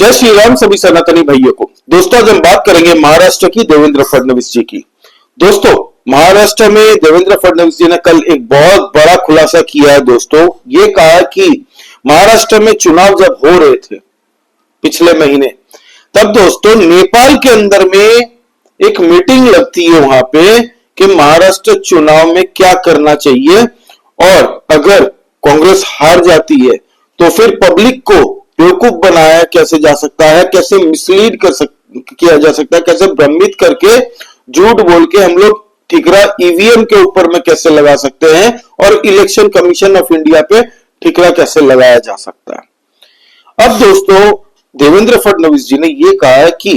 जय श्री राम सभी सनातनी भाइयों को। दोस्तों आज हम बात करेंगे महाराष्ट्र की देवेंद्र फडणवीस जी की। दोस्तों महाराष्ट्र में देवेंद्र फडणवीस जी ने कल एक बहुत बड़ा खुलासा किया है। दोस्तों ये कहा कि महाराष्ट्र में चुनाव जब हो रहे थे पिछले महीने, तब दोस्तों नेपाल के अंदर में एक मीटिंग लगती है वहां पे कि महाराष्ट्र चुनाव में क्या करना चाहिए और अगर कांग्रेस हार जाती है तो फिर पब्लिक को बेवकूफ बनाया कैसे जा सकता है, कैसे मिसलीड किया जा सकता है, कैसे भ्रमित करके झूठ बोल के हम लोग ठिकरा ईवीएम के ऊपर में कैसे लगा सकते हैं और इलेक्शन कमीशन ऑफ इंडिया पे ठिकरा कैसे लगाया जा सकता है। अब दोस्तों देवेंद्र फडणवीस जी ने यह कहा है कि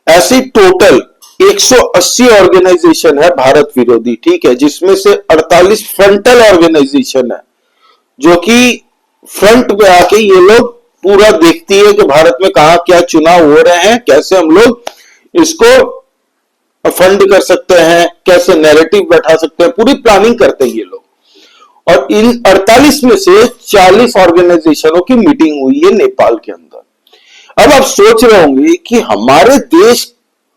ऐसी टोटल 180 ऑर्गेनाइजेशन है भारत विरोधी, ठीक है, जिसमें से 48 फ्रंटल ऑर्गेनाइजेशन है जो कि फ्रंट पे आके ये लोग पूरा देखती है कि भारत में कहां क्या चुनाव हो रहे हैं, कैसे हम लोग इसको फंड कर सकते हैं, कैसे नैरेटिव बैठा सकते हैं, पूरी प्लानिंग करते हैं ये लोग। और इन 48 में से 40 ऑर्गेनाइजेशनों की मीटिंग हुई है नेपाल के अंदर। अब आप सोच रहे होंगे कि हमारे देश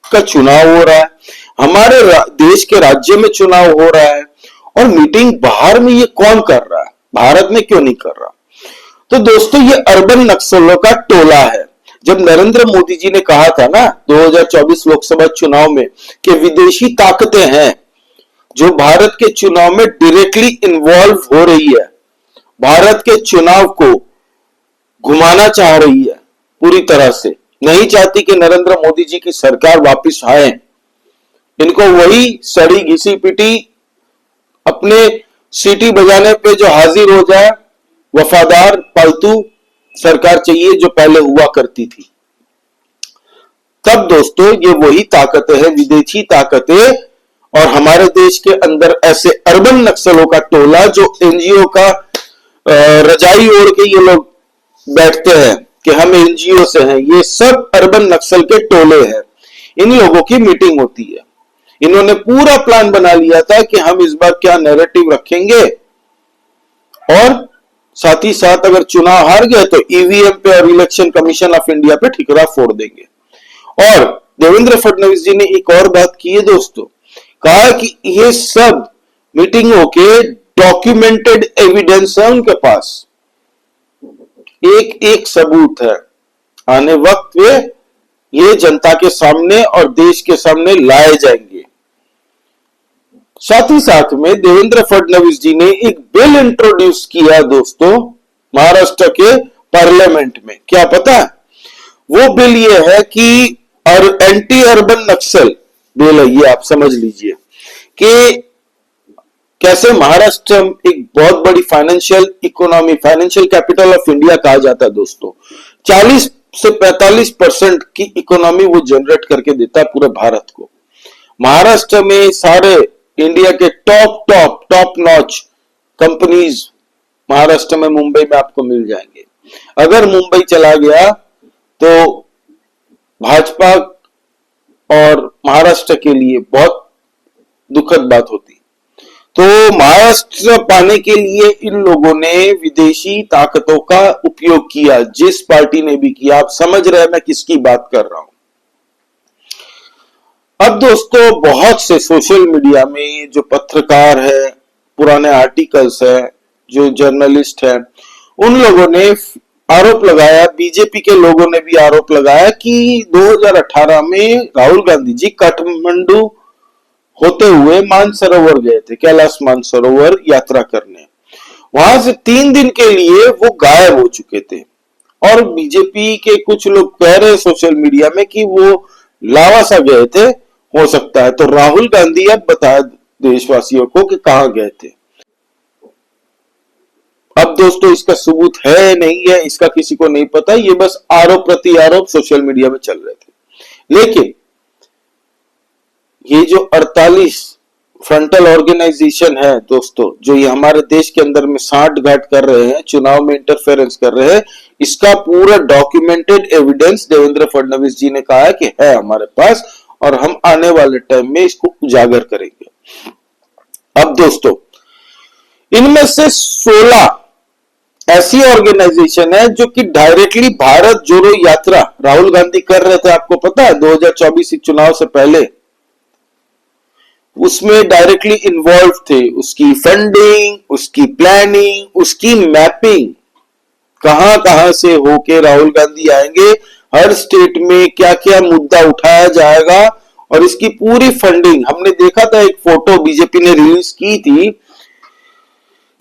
का चुनाव हो रहा है, हमारे देश के राज्य में चुनाव हो रहा है और मीटिंग बाहर में ये कौन कर रहा है, भारत में क्यों नहीं कर रहा। तो दोस्तों ये अर्बन नक्सलों का टोला है। जब नरेंद्र मोदी जी ने कहा था ना 2024 लोकसभा चुनाव में कि विदेशी ताकतें हैं जो भारत के चुनाव में डायरेक्टली इन्वॉल्व हो रही है, भारत के चुनाव को घुमाना चाह रही है, पूरी तरह से नहीं चाहती कि नरेंद्र मोदी जी की सरकार वापस आए, इनको वही सड़ी घिसी पिटी अपने सीटी बजाने पे जो हाजिर हो जाए वफादार पालतू सरकार चाहिए जो पहले हुआ करती थी। तब दोस्तों ये वही ताकतें हैं, विदेशी ताकतें, और हमारे देश के अंदर ऐसे अर्बन नक्सलों का टोला जो एनजीओ का रजाई ओढ़ के ये लोग बैठते हैं कि हम एनजीओ से हैं, ये सब अर्बन नक्सल के टोले हैं। इन लोगों की मीटिंग होती है। इन्होंने पूरा प्लान बना लिया था कि हम इस बार क्या नैरेटिव रखेंगे और साथ ही साथ अगर चुनाव हार गए तो ईवीएम पे और इलेक्शन कमीशन ऑफ इंडिया पे ठिकरा फोड़ देंगे। और देवेंद्र फडणवीस जी ने एक और बात की है दोस्तों, कहा कि ये सब मीटिंगों के डॉक्यूमेंटेड एविडेंस है उनके पास, एक एक सबूत है, आने वक्त वे ये जनता के सामने और देश के सामने लाए जाएंगे। साथ ही साथ में देवेंद्र फडणवीस जी ने एक बिल इंट्रोड्यूस किया दोस्तों महाराष्ट्र के पार्लियामेंट में। क्या पता है वो बिल ये है कि एंटी अर्बन नक्सल बिल है, ये आप समझ लीजिए कि कैसे महाराष्ट्र एक बहुत बड़ी financial economy, financial capital of India कहा जाता है दोस्तों। 40 से 45% की इकोनॉमी वो जनरेट करके देता है पूरे भारत को। महाराष्ट्र में सारे इंडिया के टॉप नॉच कंपनीज महाराष्ट्र में, मुंबई में आपको मिल जाएंगे। अगर मुंबई चला गया तो भाजपा और महाराष्ट्र के लिए बहुत दुखद बात होती। तो महाराष्ट्र पाने के लिए इन लोगों ने विदेशी ताकतों का उपयोग किया, जिस पार्टी ने भी किया। आप समझ रहे हैं मैं किसकी बात कर रहा हूं। अब दोस्तों बहुत से सोशल मीडिया में जो पत्रकार है, पुराने आर्टिकल्स है, जो जर्नलिस्ट है, उन लोगों ने आरोप लगाया, बीजेपी के लोगों ने भी आरोप लगाया कि 2018 में राहुल गांधी जी काठमांडू होते हुए मानसरोवर गए थे, कैलाश मानसरोवर यात्रा करने। वहां से 3 दिन के लिए वो गायब हो चुके थे और बीजेपी के कुछ लोग कह रहे सोशल मीडिया में कि वो लावासा गए थे, हो सकता है। तो राहुल गांधी अब बता देशवासियों को कि कहां गए थे। अब दोस्तों इसका सबूत है नहीं है इसका किसी को नहीं पता, ये बस आरोप प्रति आरोप सोशल मीडिया में चल रहे थे। लेकिन ये जो 48 फ्रंटल ऑर्गेनाइजेशन है दोस्तों, जो ये हमारे देश के अंदर में सांठ गांठ कर रहे हैं, चुनाव में इंटरफेरेंस कर रहे हैं, इसका पूरा डॉक्यूमेंटेड एविडेंस देवेंद्र फडणवीस जी ने कहा है कि है हमारे पास और हम आने वाले टाइम में इसको उजागर करेंगे। अब दोस्तों इनमें से 16 ऐसी ऑर्गेनाइजेशन है जो कि डायरेक्टली भारत जोड़ो यात्रा राहुल गांधी कर रहे थे, आपको पता है 2024 चुनाव से पहले, उसमें डायरेक्टली इन्वॉल्व थे। उसकी फंडिंग, उसकी प्लानिंग, उसकी मैपिंग, कहां कहां से होके राहुल गांधी आएंगे, हर स्टेट में क्या क्या मुद्दा उठाया जाएगा, और इसकी पूरी फंडिंग हमने देखा था। एक फोटो बीजेपी ने रिलीज की थी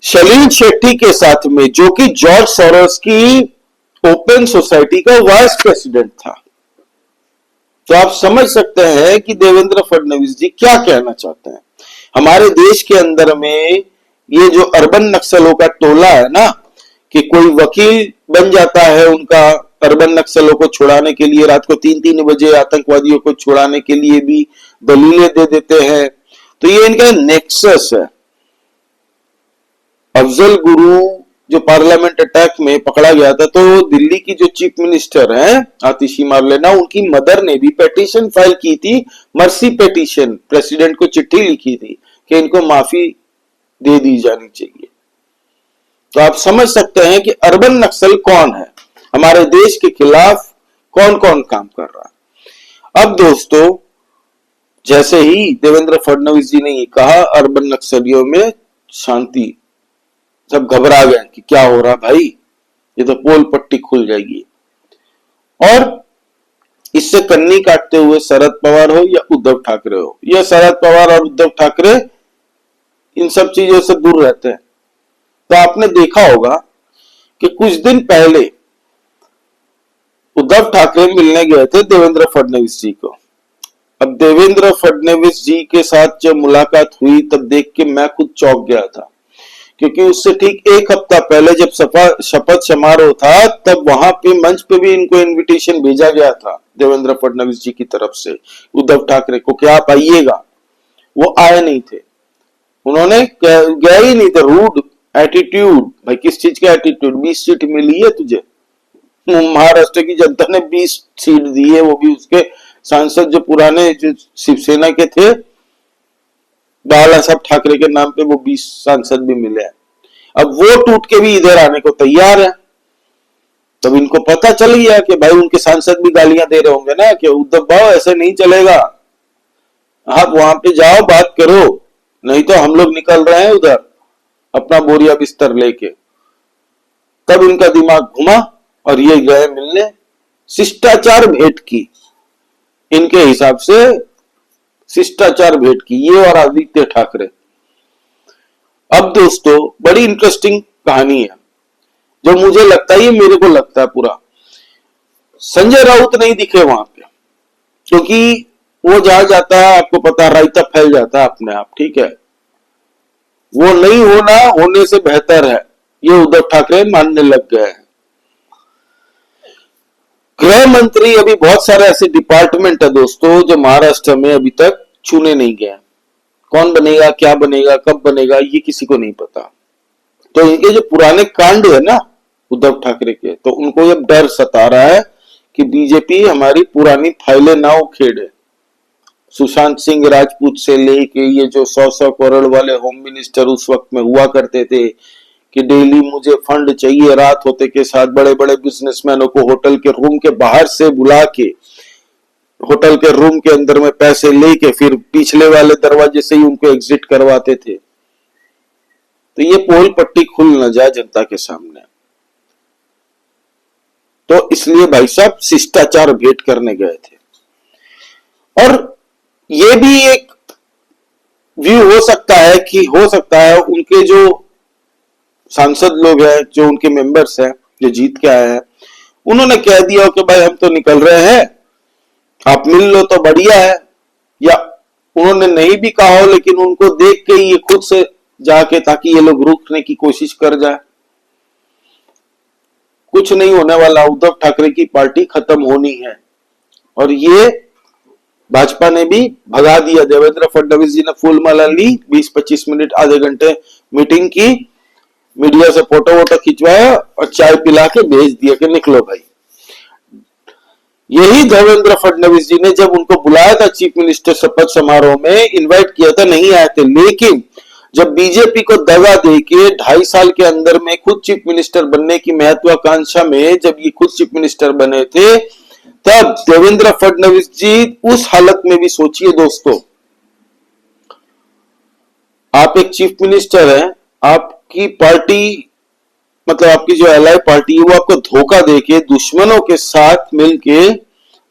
शलील शेट्टी के साथ में, जो कि जॉर्ज सोरोस की ओपन सोसाइटी का वाइस प्रेसिडेंट था। तो आप समझ सकते हैं कि देवेंद्र फडणवीस जी क्या कहना चाहते हैं। हमारे देश के अंदर में ये जो अर्बन नक्सलों का टोला है ना, कि कोई वकील बन जाता है उनका अर्बन नक्सलों को छुड़ाने के लिए, रात को 3-3 बजे आतंकवादियों को छुड़ाने के लिए भी दलीलें दे देते हैं। तो ये इनका नेक्सस है। अफजल गुरु जो पार्लियामेंट अटैक में पकड़ा गया था, तो दिल्ली की जो चीफ मिनिस्टर हैं आतिशी मार्लेना, उनकी मदर ने भी पेटिशन फाइल की थी, मर्सी पेटिशन, प्रेसिडेंट को चिट्ठी लिखी थी कि इनको माफी दे दी जानी चाहिए। तो आप समझ सकते हैं कि अर्बन नक्सल कौन है, हमारे देश के खिलाफ कौन कौन काम कर रहा है। अब दोस्तों, जैसे ही देवेंद्र फडणवीस जी ने ये कहा अर्बन नक्सलियों में शांति, सब घबरा गए कि क्या हो रहा भाई, ये तो पोल पट्टी खुल जाएगी। और इससे कन्नी काटते हुए शरद पवार हो या उद्धव ठाकरे हो, या शरद पवार और उद्धव ठाकरे इन सब चीजों से दूर रहते हैं। तो आपने देखा होगा कि कुछ दिन पहले उद्धव ठाकरे मिलने गए थे देवेंद्र फडणवीस जी को। अब देवेंद्र फडणवीस जी के साथ जब मुलाकात हुई तब देख के मैं खुद चौंक गया था, क्योंकि उससे ठीक एक हफ्ता पहले जब शपथ समारोह था, तब वहां पे मंच पे भी इनको इनविटेशन भेजा गया था देवेंद्र फडणवीस जी की तरफ से उद्धव ठाकरे को कि आप आइएगा। वो आए नहीं थे, उन्होंने गया ही नहीं थे। रूड एटीट्यूड, भाई किस चीज का एटीट्यूड, 20 सीट मिली है तुझे, महाराष्ट्र की जनता ने 20 सीट दी है, वो भी उसके सांसद जो पुराने जो शिवसेना के थे बाला साहब ठाकरे के नाम पे, वो 20 सांसद भी मिले हैं। अब वो टूट के भी इधर आने को तैयार है। तब इनको पता चल गया कि भाई उनके सांसद भी गालियां दे रहे होंगे ना कि उद्धव भाव ऐसे नहीं चलेगा, आप वहां पे जाओ बात करो, नहीं तो हम लोग निकल रहे हैं उधर अपना बोरिया बिस्तर लेके। तब इनका दिमाग घुमा और ये गए मिलने, शिष्टाचार भेंट की, इनके हिसाब से शिष्टाचार भेंट की, ये और आदित्य ठाकरे। अब दोस्तों बड़ी इंटरेस्टिंग कहानी है, जो मुझे लगता है, ये मेरे को लगता है पूरा, संजय राउत नहीं दिखे वहां पे, क्योंकि वो जहां जाता है आपको पता है रायता फैल जाता है अपने आप, ठीक है। वो नहीं होना होने से बेहतर है, ये उद्धव ठाकरे मानने लग गए हैं। गृह मंत्री, अभी बहुत सारे ऐसे डिपार्टमेंट है दोस्तों जो महाराष्ट्र में अभी तक चुने नहीं गए। कौन बनेगा, क्या बनेगा, कब बनेगा, ये किसी को नहीं पता। तो इनके जो पुराने कांड है ना उद्धव ठाकरे के, तो उनको अब डर सता रहा है कि बीजेपी हमारी पुरानी फाइलें ना उखेड़े। सुशांत सिंह राजपूत से लेके ये जो 100-100 करोड़ वाले होम मिनिस्टर उस वक्त में हुआ करते थे कि डेली मुझे फंड चाहिए, रात होते के साथ बड़े बड़े बिजनेसमैनों को होटल के रूम के बाहर से बुला के होटल के रूम के अंदर में पैसे लेके फिर पिछले वाले दरवाजे से ही उनको एग्जिट करवाते थे। तो ये पोल पट्टी खुल न जाए जनता के सामने, तो इसलिए भाई साहब शिष्टाचार भेंट करने गए थे। और ये भी एक व्यू हो सकता है कि हो सकता है उनके जो सांसद लोग हैं, जो उनके मेंबर्स हैं, जो जीत के आए हैं, उन्होंने कह दिया हो कि भाई हम तो निकल रहे हैं, आप मिल लो तो बढ़िया है। या उन्होंने नहीं भी कहा हो, लेकिन उनको देख के ये खुद से जाके, ताकि ये लोग रोकने की कोशिश कर जाए। कुछ नहीं होने वाला, उद्धव ठाकरे की पार्टी खत्म होनी है। और ये भाजपा ने भी भगा दिया। देवेंद्र फडणवीस जी ने फूल माला ली, 20-25 मिनट आधे घंटे मीटिंग की, मीडिया से फोटो वोटो खिंचवाया और चाय पिला के भेज दिया कि निकलो भाई। यही देवेंद्र फडणवीस जी ने जब उनको बुलाया था चीफ मिनिस्टर शपथ समारोह में, इनवाइट किया था, नहीं आए थे, लेकिन जब बीजेपी को दगा देके 2.5 साल के अंदर में खुद चीफ मिनिस्टर बनने की महत्वाकांक्षा में जब ये खुद चीफ मिनिस्टर बने थे, तब देवेंद्र फडणवीस जी उस हालत में भी सोचिए दोस्तों, आप एक चीफ मिनिस्टर हैं, आपकी पार्टी मतलब आपकी जो एलआई पार्टी है वो आपको धोखा देके दुश्मनों के साथ मिलके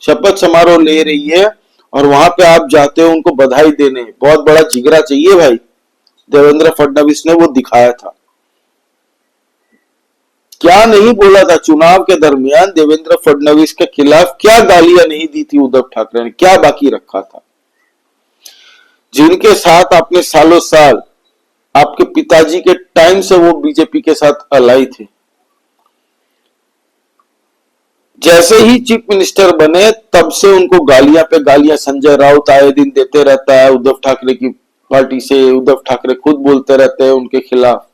शपथ समारोह ले रही है और वहां पे आप जाते हो उनको बधाई देने। बहुत बड़ा जिगरा चाहिए भाई, देवेंद्र फडणवीस ने वो दिखाया था। क्या नहीं बोला था चुनाव के दरमियान देवेंद्र फडणवीस के खिलाफ, क्या गालियां नहीं दी थी उद्धव ठाकरे ने, क्या बाकी रखा था। जिनके साथ आपने सालों साल, आपके पिताजी के टाइम से वो बीजेपी के साथ अलाई थे, जैसे ही चीफ मिनिस्टर बने तब से उनको गालियां पे गालियां संजय राउत आए दिन देते रहता है उद्धव ठाकरे की पार्टी से। उद्धव ठाकरे खुद बोलते रहते हैं उनके खिलाफ।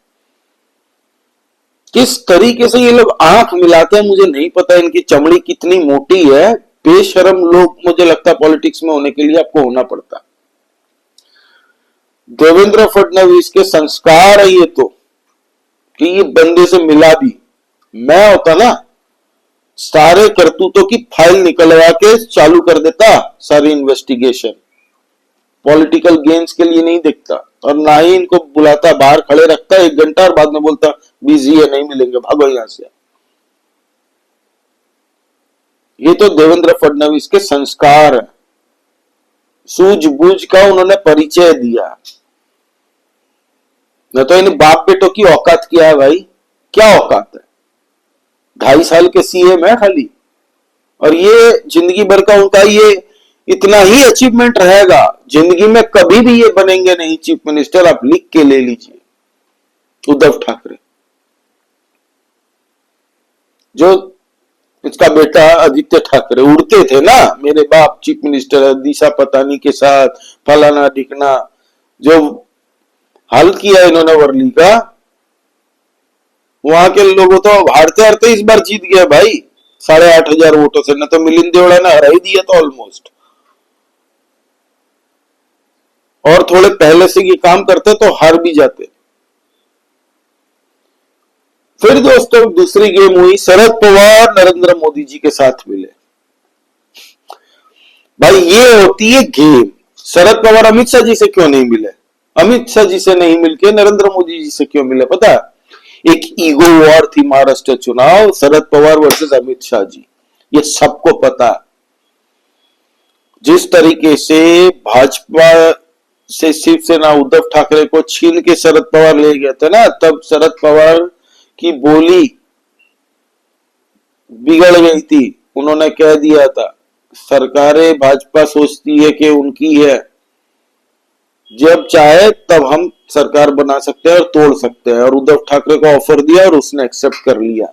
किस तरीके से ये लोग आंख मिलाते हैं मुझे नहीं पता, इनकी चमड़ी कितनी मोटी है। बेशरम लोग मुझे लगता है पॉलिटिक्स में होने के लिए आपको होना पड़ता है। देवेंद्र फडणवीस के संस्कार है ये तो, कि ये बंदे से मिला भी। मैं होता ना, सारे करतूतों की फाइल निकलवा के चालू कर देता सारी इन्वेस्टिगेशन। पॉलिटिकल गेम्स के लिए नहीं देखता और ना ही इनको बुलाता, बाहर खड़े रखता 1 घंटा और बाद में बोलता बिजी है नहीं मिलेंगे, भागो यहां से। ये तो देवेंद्र फडणवीस के संस्कार है। सूझबूझ का उन्होंने परिचय दिया। न तो इन बाप बेटों की औकात क्या है भाई, क्या औकात है। 2.5 साल के सीएम है खाली, और ये जिंदगी भर का उनका ये इतना ही अचीवमेंट रहेगा। जिंदगी में कभी भी ये बनेंगे नहीं चीफ मिनिस्टर, आप लिख के ले लीजिए। उद्धव ठाकरे, जो इसका बेटा आदित्य ठाकरे उड़ते थे ना, मेरे बाप चीफ मिनिस्टर है, दिशा पतानी के साथ फलाना ढिकना, जो हल किया इन्होंने वर्ली का, वहां के लोगों तो हारते हारते इस बार जीत गया भाई 8,500 वोटों से। न तो मिलिंद देवड़ा ने हरा ही दिया था ऑलमोस्ट, और थोड़े पहले से ये काम करते तो हार भी जाते। फिर दोस्तों दूसरी गेम हुई, शरद पवार नरेंद्र मोदी जी के साथ मिले। भाई ये होती है गेम। शरद पवार अमित शाह जी से क्यों नहीं मिले? अमित शाह जी से नहीं मिलके नरेंद्र मोदी जी से क्यों मिले? पता, एक ईगो वॉर थी महाराष्ट्र चुनाव, शरद पवार वर्सेस अमित शाह जी, ये सबको पता। जिस तरीके से भाजपा से शिवसेना उद्धव ठाकरे को छीन के शरद पवार ले गए थे ना, तब शरद पवार की बोली बिगड़ गई थी। उन्होंने कह दिया था सरकारें भाजपा सोचती है कि उनकी है, जब चाहे तब हम सरकार बना सकते हैं और तोड़ सकते हैं। और उद्धव ठाकरे को ऑफर दिया और उसने एक्सेप्ट कर लिया,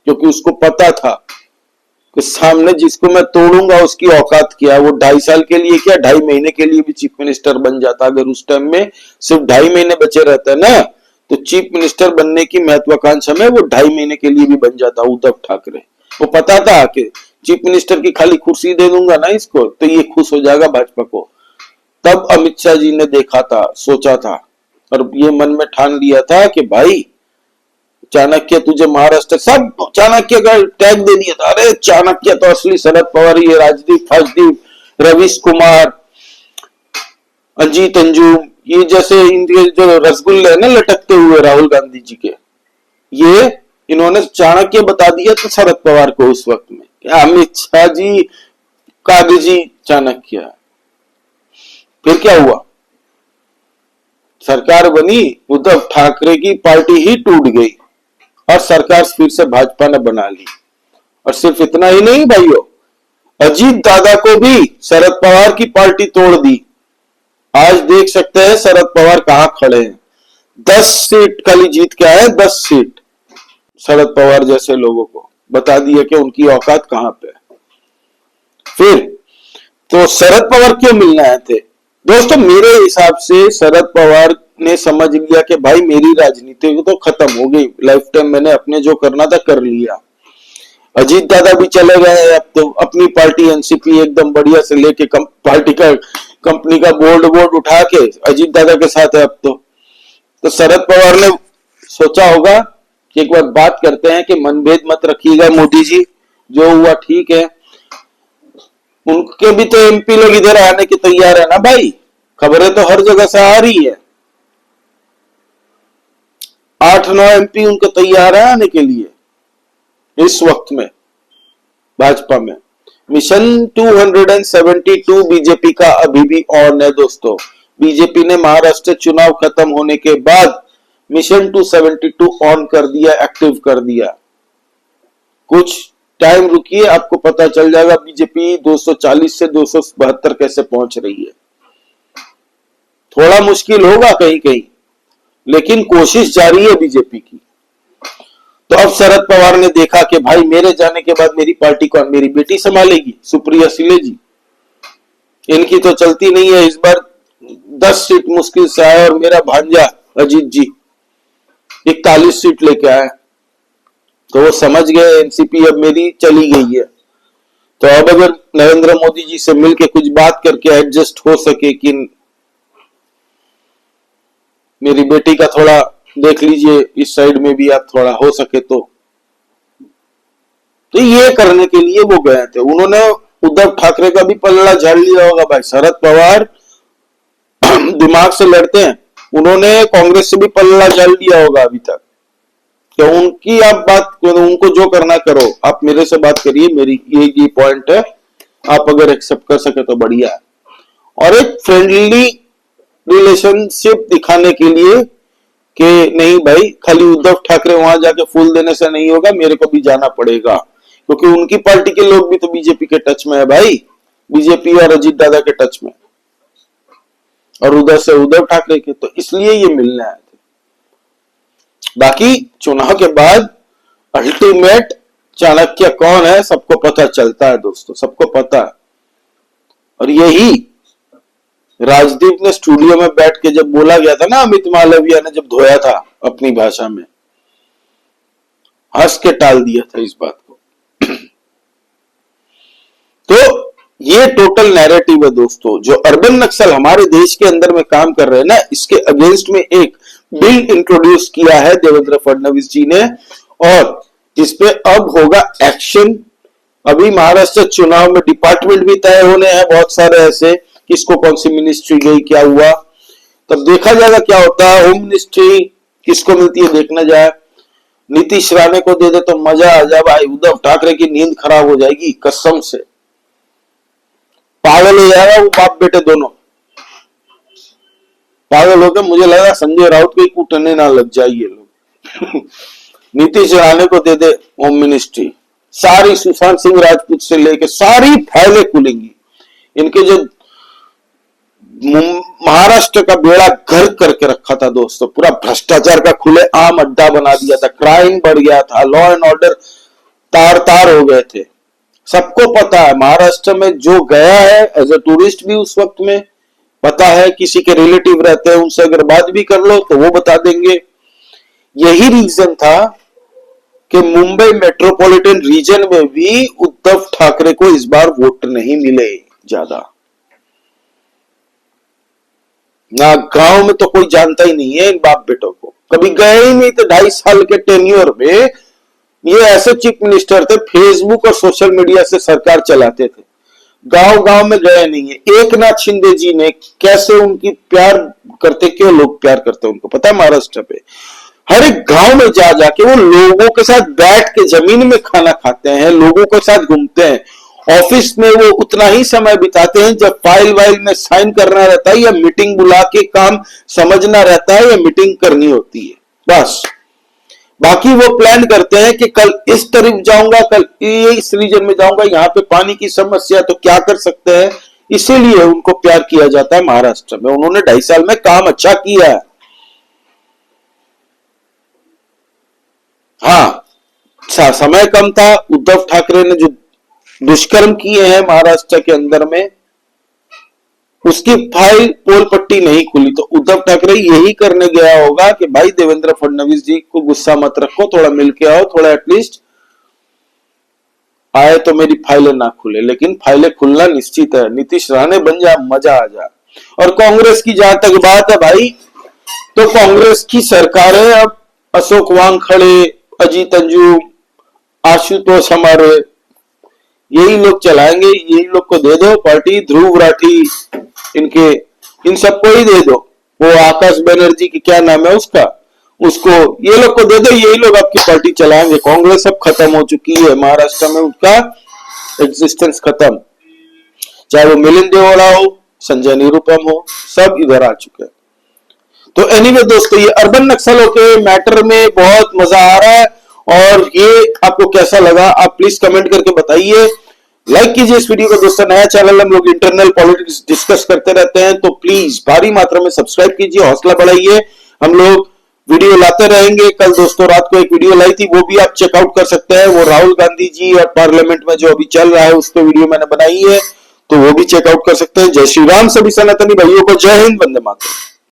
क्योंकि उसको पता था कि सामने जिसको मैं तोड़ूंगा उसकी औकात क्या है। वो 2.5 साल के लिए क्या, 2.5 महीने के लिए भी चीफ मिनिस्टर बन जाता। अगर उस टाइम में सिर्फ 2.5 महीने बचे रहते ना, तो चीफ मिनिस्टर बनने की महत्वाकांक्षा में वो 2.5 महीने के लिए भी बन जाता उद्धव ठाकरे। वो पता था कि चीफ मिनिस्टर की खाली कुर्सी दे दूंगा ना इसको, तो ये खुश हो जाएगा भाजपा को। तब अमित शाह जी ने देखा था, सोचा था, और ये मन में ठान लिया था कि भाई चाणक्य तुझे महाराष्ट्र, सब चाणक्य का टैग दे दिया था। अरे चाणक्य तो असली शरद पवार, ये राजदीप फाजदीप, रवीश कुमार, अजीत अंजुम, ये जैसे इनके जो रसगुल्ले है ना लटकते हुए राहुल गांधी जी के, ये इन्होंने चाणक्य बता दिया था शरद पवार को उस वक्त में। अमित शाह जी कागजी चाणक्य। फिर क्या हुआ, सरकार बनी, उद्धव ठाकरे की पार्टी ही टूट गई और सरकार फिर से भाजपा ने बना ली। और सिर्फ इतना ही नहीं भाइयों, अजीत दादा को भी शरद पवार की पार्टी तोड़ दी। आज देख सकते हैं शरद पवार कहां खड़े हैं। 10 सीट खाली जीत के आए, 10 सीट शरद पवार जैसे लोगों को बता दिया कि उनकी औकात कहां पे। फिर तो शरद पवार क्यों मिलने आए थे दोस्तों? मेरे हिसाब से शरद पवार ने समझ लिया कि भाई मेरी राजनीति तो खत्म हो गई, लाइफ टाइम मैंने अपने जो करना था कर लिया। अजीत दादा भी चले गए, अब तो अपनी पार्टी एनसीपी एकदम बढ़िया से लेके पार्टी का कंपनी का बोर्ड उठा के अजीत दादा के साथ है अब तो। तो शरद पवार ने सोचा होगा कि एक बार बात करते हैं कि मनभेद मत रखिएगा मोदी जी, जो हुआ ठीक है। उनके भी तो एमपी लोग इधर आने की तैयार है ना भाई, खबरें तो हर जगह से आ रही है। 8-9 एमपी उनके तैयार है आने के लिए इस वक्त में भाजपा में। मिशन 272 बीजेपी का अभी भी ऑन है दोस्तों। बीजेपी ने महाराष्ट्र चुनाव खत्म होने के बाद मिशन 272 ऑन कर दिया, एक्टिव कर दिया। कुछ टाइम रुकिए, आपको पता चल जाएगा बीजेपी 240 से 272 कैसे पहुंच रही है। थोड़ा मुश्किल होगा कहीं कहीं, लेकिन कोशिश जारी है बीजेपी की। तो अब शरद पवार ने देखा कि भाई मेरे जाने के बाद मेरी पार्टी को मेरी बेटी संभालेगी, सुप्रिया सुले जी। इनकी तो चलती नहीं है, इस बार 10 सीट मुश्किल से आया और मेरा भांजा अजीत जी 41 सीट लेके आए। तो वो समझ गए एनसीपी अब मेरी चली गई है। तो अब अगर नरेंद्र मोदी जी से मिलके कुछ बात करके एडजस्ट हो सके कि मेरी बेटी का थोड़ा देख लीजिए, इस साइड में भी आप थोड़ा हो सके तो ये करने के लिए वो गए थे। उन्होंने उद्धव ठाकरे का भी पल्ला झाड़ लिया होगा भाई। शरद पवार दिमाग से लड़ते हैं, उन्होंने कांग्रेस से भी पल्ला झाड़ लिया होगा अभी तक। तो उनकी आप बात, उनको जो करना करो, आप मेरे से बात करिए, मेरी ये पॉइंट है, आप अगर एक्सेप्ट कर सके तो बढ़िया है। और एक फ्रेंडली रिलेशनशिप दिखाने के लिए कि नहीं भाई खाली उद्धव ठाकरे वहां जाके फूल देने से नहीं होगा, मेरे को भी जाना पड़ेगा, क्योंकि उनकी पार्टी के लोग भी तो बीजेपी के टच में है भाई, बीजेपी और अजीत दादा के टच में, और उधर से उद्धव ठाकरे के, तो इसलिए ये मिलने आए थे। बाकी चुनाव के बाद अल्टीमेट चाणक्य कौन है सबको पता चलता है दोस्तों, सबको पता है। और यही राजदीप ने स्टूडियो में बैठ के जब बोला गया था ना, अमित मालविया ने जब धोया था अपनी भाषा में, हंस के टाल दिया था इस बात को। तो ये टोटल नैरेटिव है दोस्तों। जो अर्बन नक्सल हमारे देश के अंदर में काम कर रहे हैं ना, इसके अगेंस्ट में एक बिल इंट्रोड्यूस किया है देवेंद्र फडणवीस जी ने, और इस पे अब होगा एक्शन। अभी महाराष्ट्र चुनाव में डिपार्टमेंट भी तय होने हैं बहुत सारे ऐसे, किसको कौन सी मिनिस्ट्री गई, क्या हुआ, तब देखा जाएगा क्या होता है। होम मिनिस्ट्री किसको मिलती है देखना जाए। नीतीश राणे को दे दे तो मजा आ जाए भाई, उद्धव ठाकरे की नींद खराब हो जाएगी कसम से, पागल हो जाएगा वो बाप बेटे दोनों, पागल होकर मुझे लगा संजय राउत के कूटने ना लग जाइए लोग। नीतीश राणे को दे दे होम मिनिस्ट्री, सारी सुशांत सिंह राजपूत से लेके सारी फाइलें खुलेंगी। इनके जो महाराष्ट्र का बेड़ा गर्क करके रखा था दोस्तों, पूरा भ्रष्टाचार का खुले आम अड्डा बना दिया था, क्राइम बढ़ गया था, लॉ एंड ऑर्डर तार तार हो गए थे। सबको पता है महाराष्ट्र में जो गया है एज ए टूरिस्ट भी उस वक्त में पता है, किसी के रिलेटिव रहते हैं उनसे अगर बात भी कर लो तो वो बता देंगे। यही रीजन था कि मुंबई मेट्रोपॉलिटन रीजन में भी उद्धव ठाकरे को इस बार वोट नहीं मिले ज्यादा। ना गांव में तो कोई जानता ही नहीं है इन बाप बेटों को, कभी गए ही नहीं थे 2.5 साल के टेन्योर में। ये ऐसे चीफ मिनिस्टर थे, फेसबुक और सोशल मीडिया से सरकार चलाते थे, गांव गांव में गए नहीं है। एकनाथ शिंदे जी ने कैसे उनकी प्यार करते, क्यों लोग प्यार करते उनको पता है महाराष्ट्र पे, हर एक गांव में जा जाके वो लोगों के साथ बैठ के जमीन में खाना खाते हैं, लोगों के साथ घूमते हैं। ऑफिस में वो उतना ही समय बिताते हैं जब फाइल वाइल में साइन करना रहता है, या मीटिंग बुला के काम समझना रहता है, या मीटिंग करनी होती है, बस। बाकी वो प्लान करते हैं कि कल इस तरफ जाऊंगा, कल इस रीजन में जाऊंगा, यहाँ पे पानी की समस्या तो क्या कर सकते हैं। इसीलिए उनको प्यार किया जाता है महाराष्ट्र में। उन्होंने 2.5 साल में काम अच्छा किया है। हाँ, समय कम था। उद्धव ठाकरे ने जो दुष्कर्म किए हैं महाराष्ट्र के अंदर में, उसकी फाइल पोल पट्टी नहीं खुली, तो उद्धव ठाकरे यही करने गया होगा कि भाई देवेंद्र फडणवीस जी को गुस्सा मत रखो, थोड़ा मिलके आओ, थोड़ा एटलीस्ट आए तो मेरी फाइलें ना खुले। लेकिन फाइलें खुलना निश्चित है, नीतीश राणे बन जा, मजा आ जा। और कांग्रेस की जहां तक बात है भाई, तो कांग्रेस की सरकार है अब। अशोक वानखड़े, अजीत अंजुम, आशुतोष हमारे, यही लोग चलाएंगे। यही लोग को दे दो पार्टी, ध्रुव राठी, इनके इन सबको ही दे दो। वो आकाश बनर्जी की क्या नाम है उसका, उसको, ये लोग को दे दो। यही लोग आपकी पार्टी चलाएंगे। कांग्रेस अब खत्म हो चुकी है महाराष्ट्र में, उनका एग्जिस्टेंस खत्म। चाहे वो मिलिंद देवड़ा हो, संजय निरुपम हो, सब इधर आ चुके हैं। तो एनीवे दोस्तों, ये अर्बन नक्सलों के मैटर में बहुत मजा आ रहा है। और ये आपको कैसा लगा आप प्लीज कमेंट करके बताइए। लाइक कीजिए इस वीडियो को दोस्तों। नया चैनल, हम लोग इंटरनल पॉलिटिक्स डिस्कस करते रहते हैं, तो प्लीज भारी मात्रा में सब्सक्राइब कीजिए, हौसला बढ़ाइए। हम लोग वीडियो लाते रहेंगे। कल दोस्तों रात को एक वीडियो लाई थी, वो भी आप चेकआउट कर सकते हैं। वो राहुल गांधी जी और पार्लियामेंट में जो अभी चल रहा है उस पर वीडियो मैंने बनाई है, तो वो भी चेकआउट कर सकते हैं। जय श्री राम सभी सनातनी भाइयों को। जय हिंद, वंदे मातरम।